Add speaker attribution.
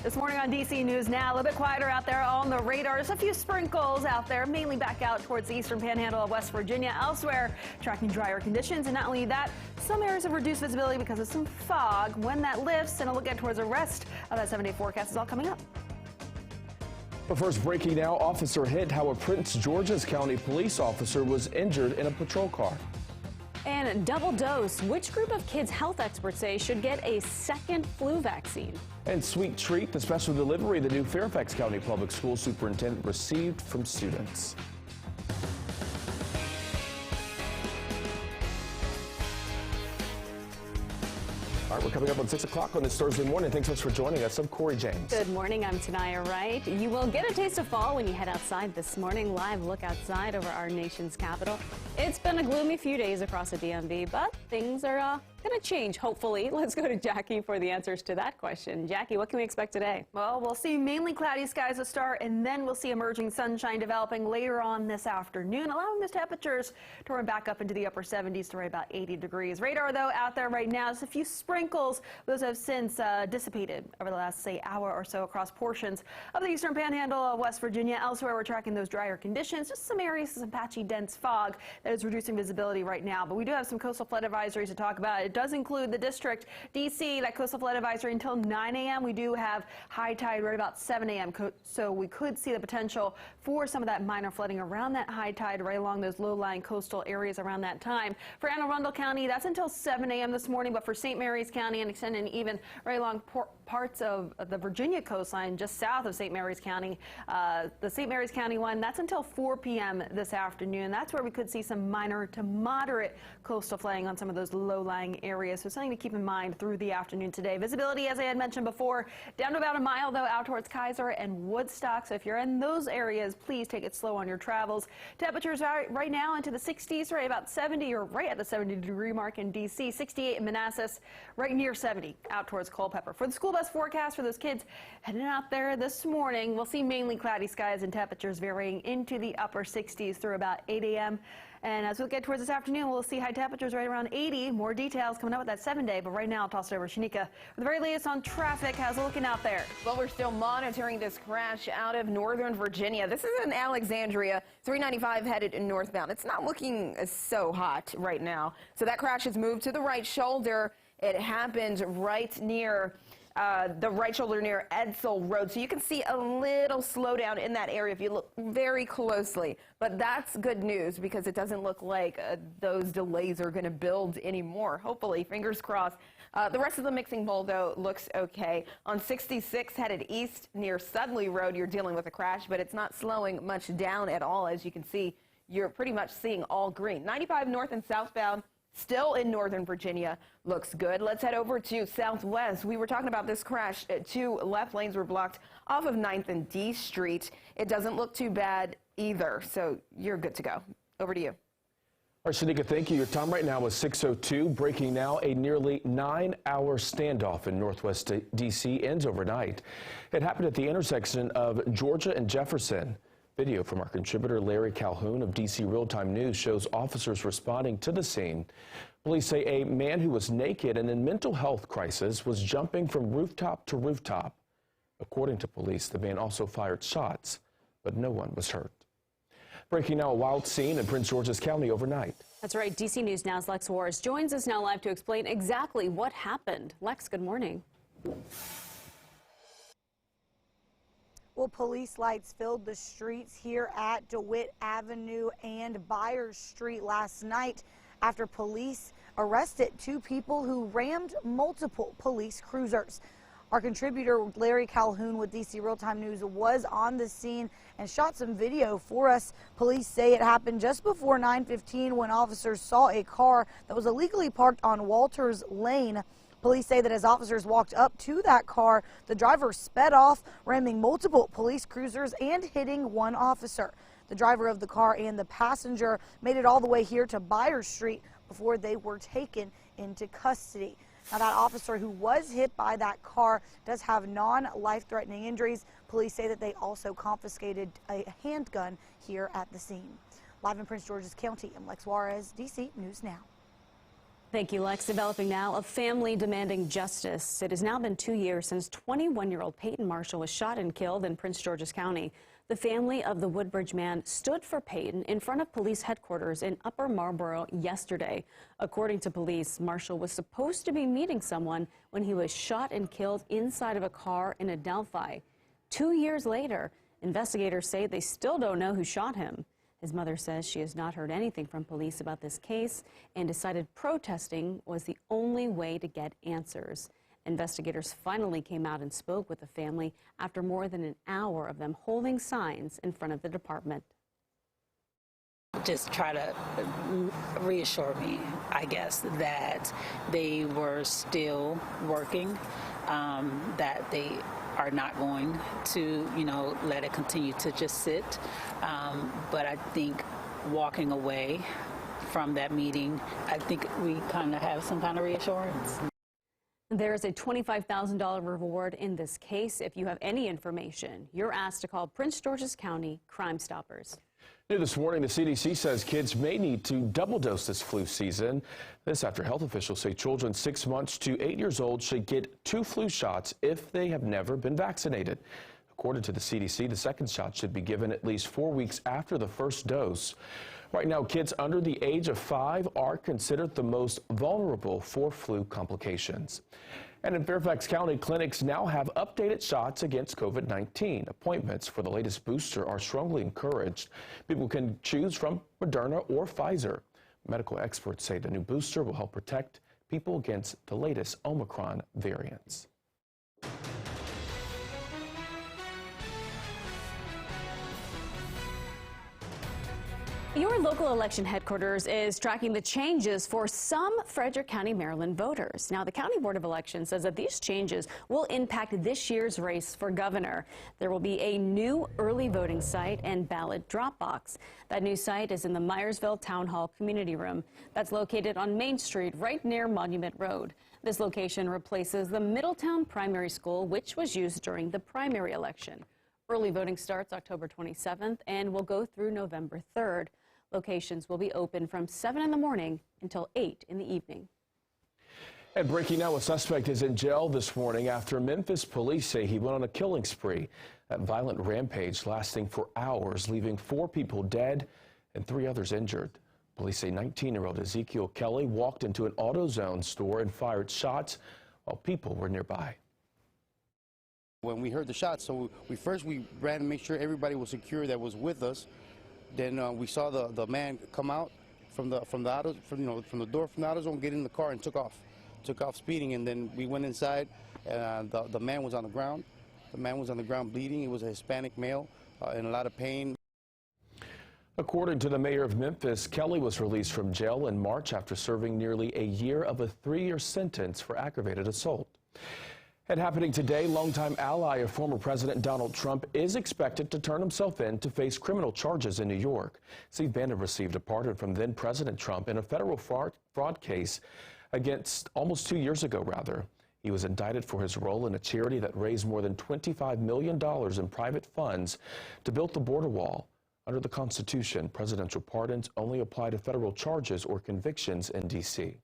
Speaker 1: This morning on DC News Now, a little bit quieter out there on the radar. Just a few sprinkles out there, mainly back out towards the eastern panhandle of West Virginia. Elsewhere, tracking drier conditions. And not only that, some areas of reduced visibility because of some fog. When that lifts, and a look at towards the rest of that 7-day forecast is all coming up.
Speaker 2: But first, breaking now, officer hit how a Prince George's County police officer was injured in a patrol car.
Speaker 1: And double dose. Which group of kids health experts say should get a second flu vaccine?
Speaker 2: And sweet treat, the special delivery the new Fairfax County Public School Superintendent received from students. All right, we're coming up on 6 o'clock on this Thursday morning. Thanks so much for joining us. I'm Corey James.
Speaker 1: Good morning. I'm Tanaya Wright. You will get a taste of fall when you head outside this morning. Live look outside over our nation's capital. It's been a gloomy few days across the DMV, but things are going to change, hopefully. Let's go to Jackie for the answers to that question. Jackie, what can we expect today? Well, we'll see mainly cloudy skies to start, and then we'll see emerging sunshine developing later on this afternoon, allowing those temperatures to run back up into the upper 70s to right about 80 degrees. Radar, though, out there right now, just a few sprinkles. Those have since dissipated over the last, say, hour or so across portions of the eastern panhandle of West Virginia. Elsewhere, we're tracking those drier conditions, just some areas, some patchy, dense fog that is reducing visibility right now. But we do have some coastal flood advisories to talk about. It does include the district, D.C., that coastal flood advisory until 9 a.m. We do have high tide right about 7 a.m., so we could see the potential for some of that minor flooding around that high tide right along those low-lying coastal areas around that time. For Anne Arundel County, that's until 7 a.m. this morning, but for St. Mary's County and extending even right along parts of the Virginia coastline just south of St. Mary's County, the St. Mary's County one, that's until 4 p.m. this afternoon. That's where we could see some minor to moderate coastal flooding on some of those low-lying areas. So something to keep in mind through the afternoon today. Visibility, as I had mentioned before, down to about a mile, though, out towards Kaiser and Woodstock. So if you're in those areas, please take it slow on your travels. Temperatures are right now into the 60s, right about 70 or right at the 70-degree mark in D.C., 68 in Manassas, right near 70 out towards Culpeper. For the school bus forecast for those kids heading out there this morning, we'll see mainly cloudy skies and temperatures varying into the upper 60s through about 8 a.m. And as we get towards this afternoon, we'll see high temperatures right around 80. More details coming up with that 7-day. But right now, I'll toss it over to Shanika with the very latest on traffic. How's it looking out there?
Speaker 3: Well, we're still monitoring this crash out of northern Virginia. This is in Alexandria, 395 headed northbound. It's not looking so hot right now. So that crash has moved to the right shoulder. It happened right near the right shoulder near Edsel Road. So you can see a little slowdown in that area if you look very closely. But that's good news because it doesn't look like those delays are going to build anymore. Hopefully, fingers crossed. The rest of the mixing bowl, though, looks okay. On 66 headed east near Sudley Road, you're dealing with a crash, but it's not slowing much down at all. As you can see, you're pretty much seeing all green. 95 north and southbound, still in northern Virginia, looks good. Let's head over to Southwest. We were talking about this crash. 2 left lanes were blocked off of 9th and D Street. It doesn't look too bad either, so you're good to go. Over to you.
Speaker 2: All right, Shanika, thank you. Your time right now is 6:02. Breaking now, a nearly 9-hour standoff in Northwest D.C. ends overnight. It happened at the intersection of Georgia and Jefferson. Video from our contributor Larry Calhoun of DC Real-Time News shows officers responding to the scene. Police say a man who was naked and in mental health crisis was jumping from rooftop to rooftop. According to police, the man also fired shots, but no one was hurt. Breaking now, a wild scene in Prince George's County overnight.
Speaker 1: That's right. DC News Now's Lex Juarez joins us now live to explain exactly what happened. Lex, good morning.
Speaker 4: Well, police lights filled the streets here at DeWitt Avenue and Byers Street last night after police arrested 2 people who rammed multiple police cruisers. Our contributor Larry Calhoun with DC Real-Time News was on the scene and shot some video for us. Police say it happened just before 9:15 when officers saw a car that was illegally parked on Walters Lane. Police say that as officers walked up to that car, the driver sped off, ramming multiple police cruisers and hitting 1 officer. The driver of the car and the passenger made it all the way here to Byers Street before they were taken into custody. Now, that officer who was hit by that car does have non-life-threatening injuries. Police say that they also confiscated a handgun here at the scene. Live in Prince George's County, I'm Lex Juarez, DC News Now.
Speaker 1: Thank you, Lex. Developing now, a family demanding justice. It has now been 2 years since 21-year-old Peyton Marshall was shot and killed in Prince George's County. The family of the Woodbridge man stood for Peyton in front of police headquarters in Upper Marlboro yesterday. According to police, Marshall was supposed to be meeting someone when he was shot and killed inside of a car in Adelphi. 2 years later, investigators say they still don't know who shot him. His mother says she has not heard anything from police about this case and decided protesting was the only way to get answers. Investigators finally came out and spoke with the family after more than an hour of them holding signs in front of the department.
Speaker 5: Just try to reassure me, I guess, that they were still working, that they are not going to, let it continue to just sit. But I think walking away from that meeting, I think we kind of have some kind of reassurance.
Speaker 1: There is a $25,000 reward in this case. If you have any information, you're asked to call Prince George's County Crime Stoppers.
Speaker 2: New this morning, the CDC says kids may need to double dose this flu season. This after health officials say children 6 months to 8 years old should get 2 flu shots if they have never been vaccinated. According to the CDC, the second shot should be given at least 4 weeks after the first dose. Right now, kids under the age of 5 are considered the most vulnerable for flu complications. And in Fairfax County, clinics now have updated shots against COVID-19. Appointments for the latest booster are strongly encouraged. People can choose from Moderna or Pfizer. Medical experts say the new booster will help protect people against the latest Omicron variants.
Speaker 1: Your local election headquarters is tracking the changes for some Frederick County, Maryland voters. Now, the County Board of Elections says that these changes will impact this year's race for governor. There will be a new early voting site and ballot drop box. That new site is in the Myersville Town Hall Community Room. That's located on Main Street, right near Monument Road. This location replaces the Middletown Primary School, which was used during the primary election. Early voting starts October 27th and will go through November 3rd. Locations will be open from 7 in the morning until 8 in the evening.
Speaker 2: And breaking now, a suspect is in jail this morning after Memphis police say he went on a killing spree. That violent rampage lasting for hours, leaving 4 people dead and 3 others injured. Police say 19-year-old Ezekiel Kelly walked into an AutoZone store and fired shots while people were nearby.
Speaker 6: When we heard the shots, so we ran to make sure everybody was secure that was with us. Then we saw the man come out from the door from the AutoZone, get in the car and took off speeding. And then we went inside, and the man was on the ground. The man was on the ground bleeding. He was a Hispanic male in a lot of pain.
Speaker 2: According to the mayor of Memphis, Kelly was released from jail in March after serving nearly a year of a 3-year sentence for aggravated assault. And happening today, longtime ally of former President Donald Trump is expected to turn himself in to face criminal charges in New York. Steve Bannon received a pardon from then President Trump in a federal fraud case against almost 2 years ago, rather. He was indicted for his role in a charity that raised more than $25 million in private funds to build the border wall. Under the Constitution, presidential pardons only apply to federal charges or convictions in D.C.